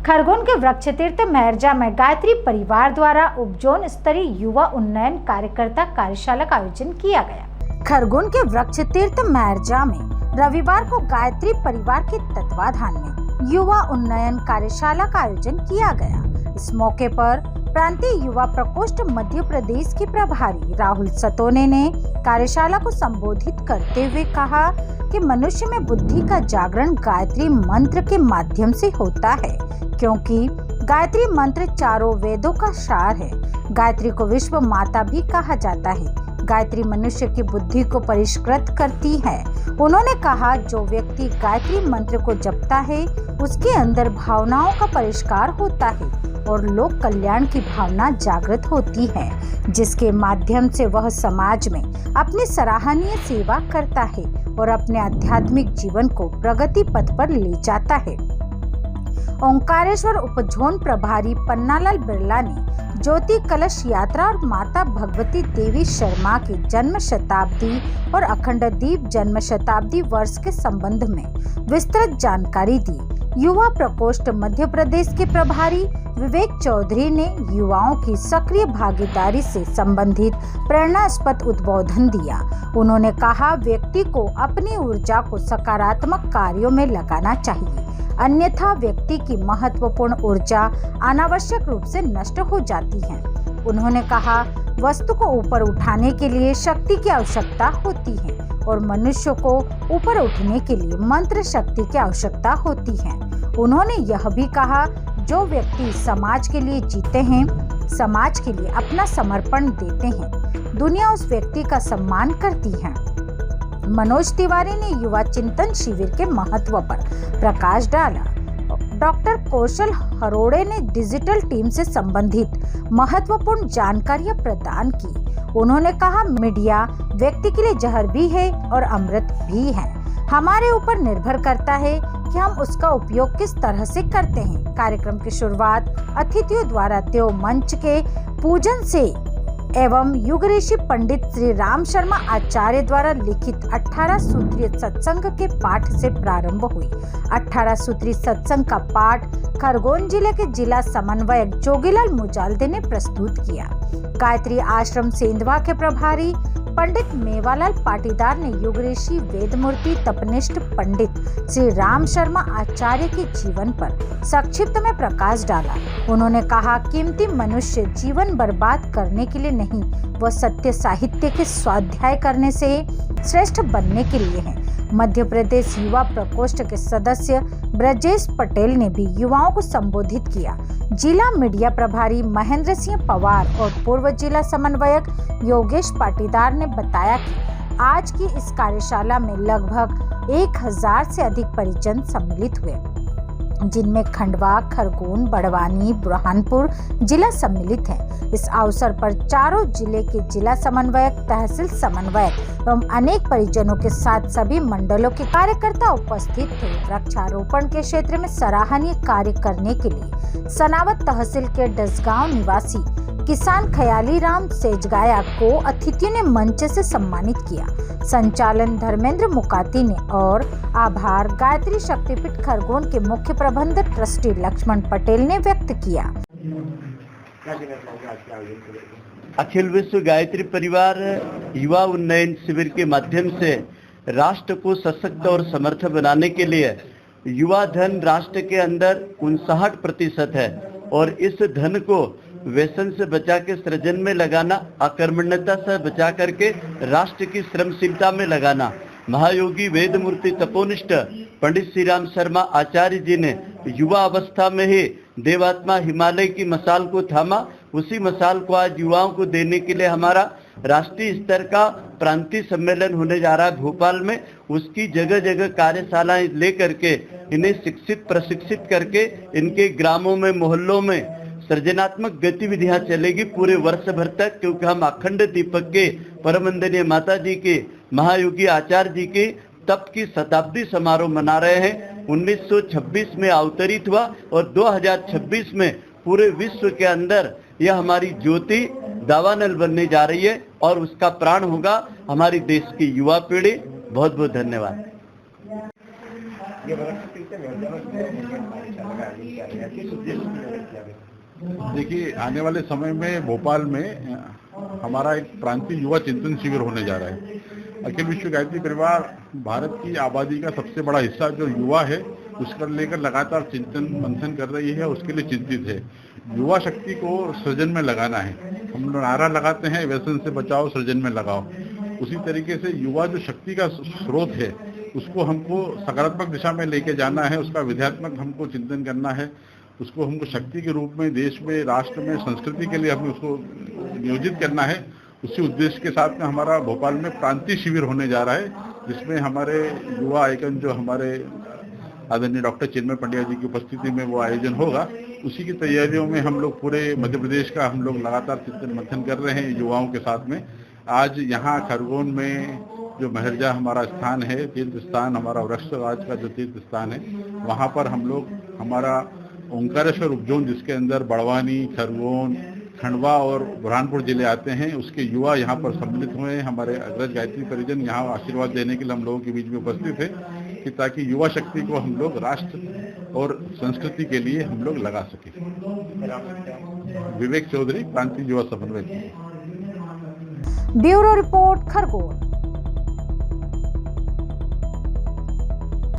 खरगोन के वृक्ष तीर्थ महरजा में गायत्री परिवार द्वारा उपजोन स्तरीय युवा उन्नयन कार्यकर्ता कार्यशाला का आयोजन किया गया। खरगोन के वृक्ष तीर्थ महरजा में रविवार को गायत्री परिवार के तत्वाधान में युवा उन्नयन कार्यशाला का आयोजन किया गया। इस मौके पर प्रांतीय युवा प्रकोष्ठ मध्य प्रदेश के प्रभारी राहुल सतोने ने कार्यशाला को संबोधित करते हुए कहा कि मनुष्य में बुद्धि का जागरण गायत्री मंत्र के माध्यम से होता है, क्योंकि गायत्री मंत्र चारों वेदों का सार है। गायत्री को विश्व माता भी कहा जाता है। गायत्री मनुष्य की बुद्धि को परिष्कृत करती है। उन्होंने कहा, जो व्यक्ति गायत्री मंत्र को जपता है उसके अंदर भावनाओं का परिष्कार होता है और लोक कल्याण की भावना जागृत होती है, जिसके माध्यम से वह समाज में अपनी सराहनीय सेवा करता है और अपने आध्यात्मिक जीवन को प्रगति पथ पर ले जाता है। ओंकारेश्वर उपजोन प्रभारी पन्नालाल बिरला ने ज्योति कलश यात्रा और माता भगवती देवी शर्मा की जन्म शताब्दी और अखंड दीप जन्म शताब्दी वर्ष के संबंध में विस्तृत जानकारी दी। युवा प्रकोष्ठ मध्य प्रदेश के प्रभारी विवेक चौधरी ने युवाओं की सक्रिय भागीदारी से संबंधित प्रेरणास्पद उद्बोधन दिया। उन्होंने कहा, व्यक्ति को अपनी ऊर्जा को सकारात्मक कार्यों में लगाना चाहिए, अन्यथा व्यक्ति की महत्वपूर्ण ऊर्जा अनावश्यक रूप से नष्ट हो जाती है। उन्होंने कहा, वस्तु को ऊपर उठाने के लिए शक्ति की आवश्यकता होती है और मनुष्य को ऊपर उठने के लिए मंत्र शक्ति की आवश्यकता होती है। उन्होंने यह भी कहा, जो व्यक्ति समाज के लिए जीते हैं, समाज के लिए अपना समर्पण देते हैं, दुनिया उस व्यक्ति का सम्मान करती है। मनोज तिवारी ने युवा चिंतन शिविर के महत्व पर प्रकाश डाला। डॉक्टर कौशल हरोड़े ने डिजिटल टीम से संबंधित महत्वपूर्ण जानकारियां प्रदान की। उन्होंने कहा, मीडिया व्यक्ति के लिए जहर भी है और अमृत भी है। हमारे ऊपर निर्भर करता है कि हम उसका उपयोग किस तरह से करते हैं। कार्यक्रम की शुरुआत अतिथियों द्वारा देव मंच के पूजन से एवं युग ऋषि पंडित श्री राम शर्मा आचार्य द्वारा लिखित 18 सूत्रीय सत्संग के पाठ से प्रारंभ हुई। 18 सूत्री सत्संग का पाठ खरगोन जिले के जिला समन्वयक जोगीलाल मुजालदे ने प्रस्तुत किया। गायत्री आश्रम सेंधवा के प्रभारी पंडित मेवालाल पाटीदार ने युग ऋषि वेदमूर्ति तपनिष्ठ पंडित श्री राम शर्मा आचार्य के जीवन पर संक्षिप्त में प्रकाश डाला। उन्होंने कहा, कीमती मनुष्य जीवन बर्बाद करने के लिए नहीं, वह सत्य साहित्य के स्वाध्याय करने से श्रेष्ठ बनने के लिए है। मध्य प्रदेश युवा प्रकोष्ठ के सदस्य ब्रजेश पटेल ने भी युवाओं को संबोधित किया। जिला मीडिया प्रभारी महेंद्र सिंह पवार और पूर्व जिला समन्वयक योगेश पाटीदार ने बताया कि आज की इस कार्यशाला में लगभग 1000 से अधिक परिजन सम्मिलित हुए, जिनमें खंडवा, खरगोन, बड़वानी, बुरहानपुर जिला सम्मिलित है। इस अवसर पर चारों जिले के जिला समन्वयक, तहसील समन्वयक एवं अनेक परिजनों के साथ सभी मंडलों के कार्यकर्ता उपस्थित थे। वृक्षारोपण के क्षेत्र में सराहनीय कार्य करने के लिए सनावत तहसील के डसगांव निवासी किसान खयाली राम सेजगाया को अतिथियों ने मंच से सम्मानित किया। संचालन धर्मेंद्र मुकाती ने और आभार गायत्री शक्तिपीठ खरगोन के मुख्य प्रबंधक ट्रस्टी लक्ष्मण पटेल ने व्यक्त किया। अखिल विश्व गायत्री परिवार युवा उन्नयन शिविर के माध्यम से राष्ट्र को सशक्त और समर्थ बनाने के लिए युवा धन राष्ट्र के अंदर 59% है और इस धन को व्यसन से बचा के सृजन में लगाना, अकर्मण्यता से बचा करके राष्ट्र की श्रमशीलता में लगाना। महायोगी वेदमूर्ति तपोनिष्ठ पंडित श्री राम शर्मा आचार्य जी ने युवा अवस्था में ही देवात्मा हिमालय की मसाल को थामा। उसी मसाल को आज युवाओं को देने के लिए हमारा राष्ट्रीय स्तर का प्रांतीय सम्मेलन होने जा रहा है भोपाल में। उसकी जगह जगह कार्यशालाएं लेकर के इन्हें शिक्षित प्रशिक्षित करके इनके ग्रामों में, मोहल्लों में सृजनात्मक गतिविधियां चलेगी पूरे वर्ष भर तक, क्योंकि हम अखंड दीपक के परम वंदनीय माता जी के, महायोगी आचार्य जी के तप की शताब्दी समारोह मना रहे हैं। 1926 में अवतरित हुआ और 2026 में पूरे विश्व के अंदर यह हमारी ज्योति दावानल बनने जा रही है और उसका प्राण होगा हमारी देश की युवा पीढ़ी। बहुत बहुत धन्यवाद। ये वृक्ष देखिए, आने वाले समय में भोपाल में हमारा एक प्रांतीय युवा चिंतन शिविर होने जा रहा है। अखिल विश्व गायत्री परिवार भारत की आबादी का सबसे बड़ा हिस्सा जो युवा है उसको लेकर लगातार चिंतन मंथन कर रही है, उसके लिए चिंतित है। युवा शक्ति को सृजन में लगाना है। हम नारा लगाते हैं व्यसन से बचाओ सृजन में लगाओ। उसी तरीके से युवा जो शक्ति का स्रोत है उसको हमको सकारात्मक दिशा में लेके जाना है, उसका विद्यात्मक हमको चिंतन करना है, उसको हमको शक्ति के रूप में देश में, राष्ट्र में, संस्कृति के लिए हमें उसको नियोजित करना है। उसी उद्देश्य के साथ में हमारा भोपाल में प्रांतीय शिविर होने जा रहा है, जिसमें हमारे युवा आइकन जो हमारे आदरणीय डॉक्टर चिन्मय पंड्या जी की उपस्थिति में वो आयोजन होगा। उसी की तैयारियों में हम लोग पूरे मध्य प्रदेश का हम लोग लगातार चिंतन मंथन कर रहे हैं युवाओं के साथ में। आज यहाँ खरगोन में जो महरजा हमारा स्थान है, तीर्थ स्थान, हमारा वृक्षराज का जो तीर्थ स्थान है, वहाँ पर हम लोग हमारा ओंकारेश्वर उपजोन जिसके अंदर बड़वानी, खरगोन, खंडवा और बुरहानपुर जिले आते हैं, उसके युवा यहाँ पर सम्मिलित हुए हैं। हमारे अग्रज गायत्री परिजन यहाँ आशीर्वाद देने के लिए हम लोगों के बीच में उपस्थित है कि ताकि युवा शक्ति को हम लोग राष्ट्र और संस्कृति के लिए हम लोग लगा सकें। विवेक चौधरी, प्रांतीय युवा समन्वय। Bureau report, Khargone.